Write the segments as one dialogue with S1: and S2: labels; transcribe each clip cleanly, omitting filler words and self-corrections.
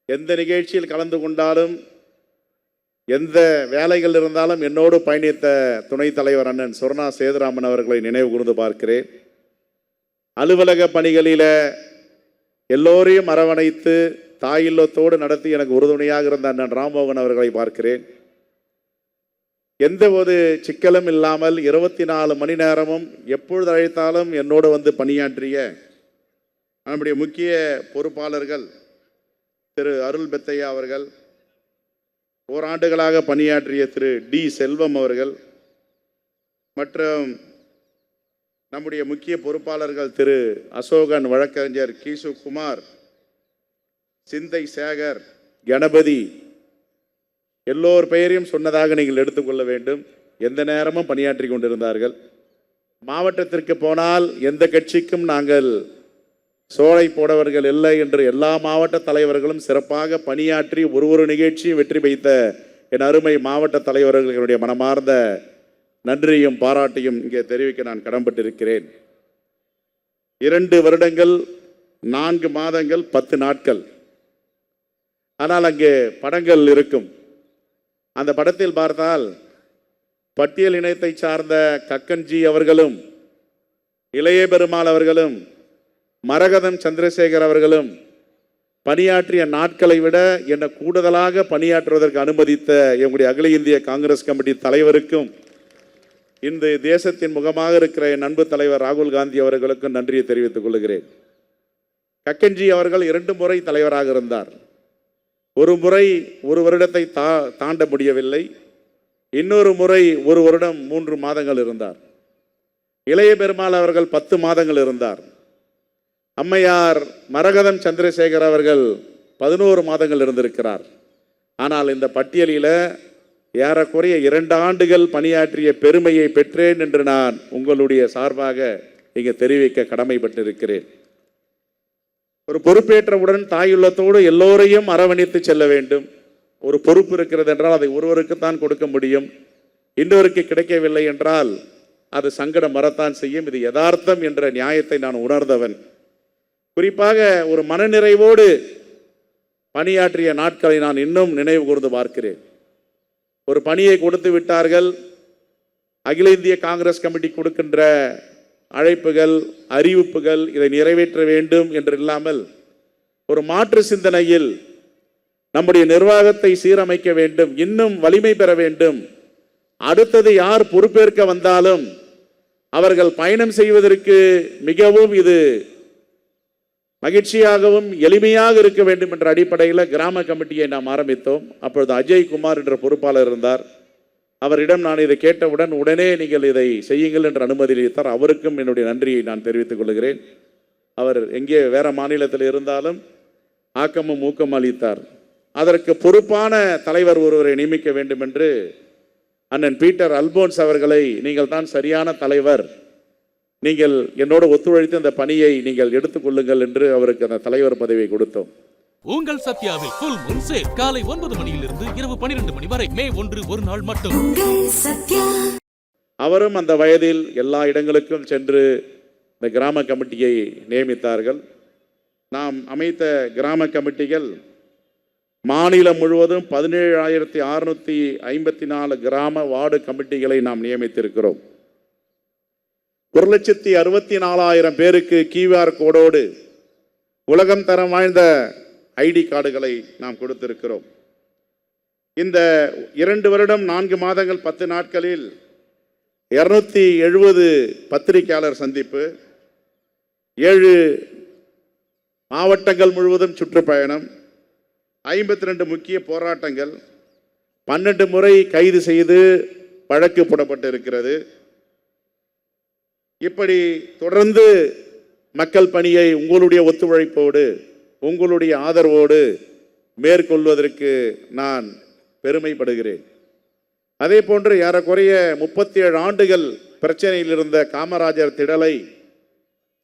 S1: எந்த நிகழ்ச்சியில் கலந்து கொண்டாலும் எந்த வேலைகள் இருந்தாலும் என்னோடு பயணித்த துணைத் தலைவர் அண்ணன் சொர்ணா சேதுராமன் அவர்களை நினைவு கூர்ந்து பார்க்கிறேன். அலுவலக பணிகளில் எல்லோரையும் அரவணைத்து தாயில்லத்தோடு நடத்தி எனக்கு உறுதுணையாக இருந்த அண்ணன் ராம்மோகன் அவர்களை பார்க்கிறேன். எந்த ஒரு சிக்கலும் இல்லாமல் 24 மணி நேரமும் எப்பொழுது அழைத்தாலும் என்னோடு வந்து பணியாற்றிய நம்முடைய முக்கிய பொறுப்பாளர்கள் திரு அருள் பெத்தையா அவர்கள், ஓராண்டுகளாக பணியாற்றிய திரு டி செல்வம் அவர்கள் மற்றும் நம்முடைய முக்கிய பொறுப்பாளர்கள் திரு அசோகன், வழக்கறிஞர் கீசு குமார், சிந்தை சேகர், கணபதி, எல்லோர் பெயரையும் சொன்னதாக நீங்கள் எடுத்துக்கொள்ள வேண்டும். எந்த நேரமும் பணியாற்றி கொண்டிருந்தார்கள். மாவட்டத்திற்கு போனால் எந்த கட்சிக்கும் நாங்கள் சோலை போடவர்கள் இல்லை என்று எல்லா மாவட்ட தலைவர்களும் சிறப்பாக பணியாற்றி ஒரு நிகழ்ச்சியும் வெற்றி வைத்த என் அருமை மாவட்ட தலைவர்களுடைய மனமார்ந்த நன்றியும் பாராட்டியும் இங்கே தெரிவிக்க நான் கடன்பட்டிருக்கிறேன். 2 வருடங்கள் 4 மாதங்கள் 10 நாட்கள். ஆனால் அங்கே படங்கள் இருக்கும். அந்த படத்தில் பார்த்தால் பட்டியல் இனத்தை சார்ந்த கக்கன்ஜி அவர்களும், இளைய பெருமாள் அவர்களும், மரகதம் சந்திரசேகர் அவர்களும் பணியாற்றிய நாட்களை விட என்னை கூடுதலாக பணியாற்றுவதற்கு அனுமதித்த எங்களுடைய அகில இந்திய காங்கிரஸ் கமிட்டி தலைவருக்கும், இந்த தேசத்தின் முகமாக இருக்கிற என் அன்பு தலைவர் ராகுல் காந்தி அவர்களுக்கும் நன்றியை தெரிவித்துக் கொள்கிறேன். கக்கன்ஜி அவர்கள் 2 முறை தலைவராக இருந்தார். ஒரு முறை 1 வருடத்தை தாண்ட முடியவில்லை. இன்னொரு முறை 1 வருடம் 3 மாதங்கள் இருந்தார். இளைய பெருமாள் அவர்கள் 10 மாதங்கள் இருந்தார். அம்மையார் மரகதம் சந்திரசேகர் அவர்கள் 11 மாதங்கள் இருந்திருக்கிறார். ஆனால் இந்த பட்டியலில் ஏறக்குறைய 2 ஆண்டுகள் பணியாற்றிய பெருமையை பெற்றேன் என்று நான் உங்களுடைய சார்பாக இங்கே தெரிவிக்க கடமைப்பட்டிருக்கிறேன். ஒரு பொறுப்பேற்றவுடன் தாயுள்ளத்தோடு எல்லோரையும் அரவணைத்து செல்ல வேண்டும். ஒரு பொறுப்பு இருக்கிறது என்றால் அதை ஒருவருக்குத்தான் கொடுக்க முடியும். இன்னொருக்கு கிடைக்கவில்லை என்றால் அது சங்கடம் வரத்தான் செய்யும். இது யதார்த்தம் என்ற நியாயத்தை நான் உணர்ந்தவன். குறிப்பாக ஒரு மனநிறைவோடு பணியாற்றிய நாட்களை நான் இன்னும் நினைவு கூர்ந்து பார்க்கிறேன். ஒரு பணியை கொடுத்து விட்டார்கள். அகில இந்திய காங்கிரஸ் கமிட்டி கொடுக்கின்ற அழைப்புகள், அறிவிப்புகள், இதை நிறைவேற்ற வேண்டும் என்று இல்லாமல் ஒரு மாற்று சிந்தனையில் நம்முடைய நிர்வாகத்தை சீரமைக்க வேண்டும், இன்னும் வலிமை பெற வேண்டும். அடுத்தது யார் பொறுப்பேற்க வந்தாலும் அவர்கள் பயணம் செய்வதற்கு மிகவும் இது மகிழ்ச்சியாகவும் எளிமையாக இருக்க வேண்டும் என்ற அடிப்படையில் கிராம கமிட்டியை நாம் ஆரம்பித்தோம். அப்பொழுது அஜய் குமார் என்ற பொறுப்பாளர் இருந்தார். அவரிடம் நான் இதை கேட்டவுடன் உடனே நீங்கள் இதை செய்யுங்கள் என்று அனுமதி அளித்தார். அவருக்கும் என்னுடைய நன்றியை நான் தெரிவித்துக் கொள்கிறேன். அவர் எங்கே வேற மாநிலத்தில் இருந்தாலும் ஆக்கமும் ஊக்கம் அளித்தார். அதற்கு பொறுப்பான தலைவர் ஒருவரை நியமிக்க வேண்டும் என்று அண்ணன் பீட்டர் அல்போன்ஸ் அவர்களை, நீங்கள் தான் சரியான தலைவர், நீங்கள் என்னோடு ஒத்துழைத்து அந்த பணியை நீங்கள் எடுத்துக்கொள்ளுங்கள் என்று அவருக்கு அந்த தலைவர் பதவியை கொடுத்தோம்.
S2: உங்கள் சத்யாவில் ஃபுல் மூன் சேல் காலை 9 மணியிலிருந்து இரவு 12 மணி வரை மே 1 ஒரு நாள் மட்டும்.
S1: அவரும் அந்த வயதில் எல்லா இடங்களுக்கும் சென்று இந்த கிராம கமிட்டியை நியமித்தார்கள். நாம் அமைத்த கிராம கமிட்டிகள் மாநிலம் முழுவதும் 17,654 கிராம வார்டு கமிட்டிகளை நாம் நியமித்திருக்கிறோம். 1,64,000 பேருக்கு QR கோடோடு உலகம் தரம் வாய்ந்த ஐடி கார்டுகளை நாம் கொடுத்திருக்கிறோம். இந்த 2 வருடம் 4 மாதங்கள் 10 நாட்களில் 270 பத்திரிகையாளர் சந்திப்பு, 7 மாவட்டங்கள் முழுவதும் சுற்றுப்பயணம், 52 முக்கிய போராட்டங்கள், 12 முறை கைது செய்து வழக்கு போடப்பட்டிருக்கிறது. இப்படி தொடர்ந்து மக்கள் பணியை உங்களுடைய ஒத்துழைப்போடு, உங்களுடைய ஆதரவோடு மேற்கொள்வதற்கு நான் பெருமைப்படுகிறேன். அதே போன்று ஏறக்குறைய 37 ஆண்டுகள் பிரச்சனையில் இருந்த காமராஜர் திடலை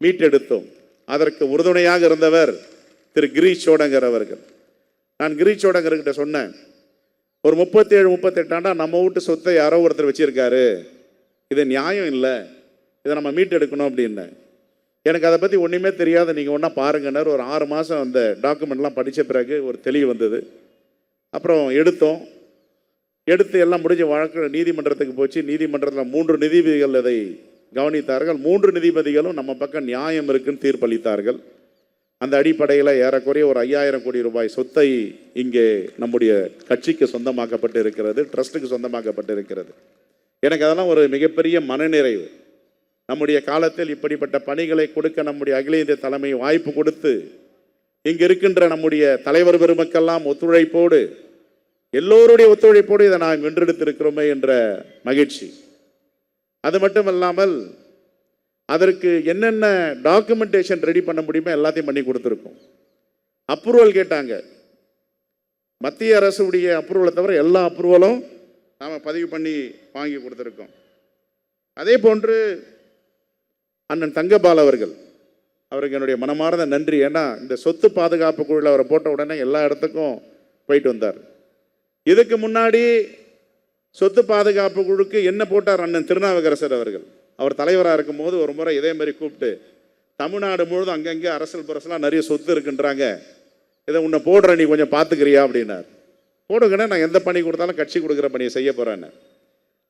S1: மீட்டெடுத்தோம். அதற்கு உறுதுணையாக இருந்தவர் திரு கிரீஷ் சோடங்கர் அவர்கள். நான் கிரீஷ் சோடங்கர்கிட்ட சொன்னேன், ஒரு 37-38 ஆண்டா நம்ம வீட்டு சொத்தை யாரோ ஒருத்தர் வச்சிருக்காரு, இது நியாயம் இல்லை, இதை நம்ம மீட்டெடுக்கணும் அப்படின்னு. எனக்கு அதை பற்றி ஒன்றுமே தெரியாது, நீங்கள் ஒன்றா பாருங்கன்னார். ஒரு 6 மாதம் அந்த டாக்குமெண்ட்லாம் படித்த பிறகு ஒரு தெளிவு வந்தது. அப்புறம் எடுத்து எல்லாம் முடிஞ்ச வழக்கு நீதிமன்றத்துக்கு போச்சு. நீதிமன்றத்தில் 3 நீதிபதிகள் அதை கவனித்தார்கள். 3 நீதிபதிகளும் நம்ம பக்கம் நியாயம் இருக்குன்னு தீர்ப்பளித்தார்கள். அந்த அடிப்படையில் ஏறக்குறைய ஒரு 5000 கோடி ரூபாய் சொத்தை இங்கே நம்முடைய கட்சிக்கு சொந்தமாக்கப்பட்டு இருக்கிறது, ட்ரஸ்ட்டுக்கு சொந்தமாக்கப்பட்டு இருக்கிறது. எனக்கு அதெல்லாம் ஒரு மிகப்பெரிய மனநிறைவு. நம்முடைய காலத்தில் இப்படிப்பட்ட பணிகளை கொடுக்க நம்முடைய அகில இந்திய தலைமை வாய்ப்பு கொடுத்து, இங்கு இருக்கின்ற நம்முடைய தலைவர் பெருமக்கெல்லாம் ஒத்துழைப்போடு, எல்லோருடைய ஒத்துழைப்போடு இதை நாம் வென்றெடுத்திருக்கிறோமே என்ற மகிழ்ச்சி. அது மட்டும் இல்லாமல் அதற்கு என்னென்ன டாக்குமெண்டேஷன் ரெடி பண்ண முடியுமோ எல்லாத்தையும் பண்ணி கொடுத்துருக்கோம். அப்ரூவல் கேட்டாங்க, மத்திய அரசுடைய அப்ரூவலை தவிர எல்லா அப்ரூவலும் நாம் பதிவு பண்ணி வாங்கி கொடுத்துருக்கோம். அதே போன்று அண்ணன் தங்கபால் அவருக்கு என்னுடைய மனமார்ந்த நன்றி. ஏன்னா இந்த சொத்து பாதுகாப்பு குழுவில் அவரை போட்ட உடனே எல்லா இடத்துக்கும் போயிட்டு வந்தார். இதுக்கு முன்னாடி சொத்து பாதுகாப்பு குழுக்கு என்ன போட்டார் அண்ணன் திருநாவுக்கரசர் அவர் தலைவராக இருக்கும்போது ஒரு முறை இதே மாதிரி கூப்பிட்டு, தமிழ்நாடு முழுதும் அங்கங்கே அரசல் புரசலாம் நிறைய சொத்து இருக்குன்றாங்க, இதை உன்னை போடுற, நீ கொஞ்சம் பார்த்துக்கிறியா அப்படின்னார். போடுங்கண்ணே, நான் எந்த பணி கொடுத்தாலும் கட்சி கொடுக்குற பணியை செய்ய போகிறேன்னு.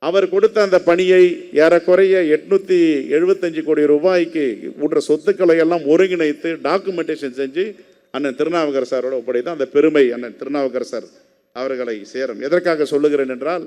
S1: அவர் கொடுத்த அந்த பணியை ஏறக்குறைய 875 கோடி ரூபாய்க்கு உள்ள சொத்துக்களை எல்லாம் ஒருங்கிணைத்து டாக்குமெண்டேஷன் செஞ்சு அண்ணன் திருநாவுக்கரசரோட ஒப்படைத்து அந்த பெருமை அண்ணன் திருநாவுக்கரசர் அவர்களை சேரும். எதற்காக சொல்லுகிறேன் என்றால்,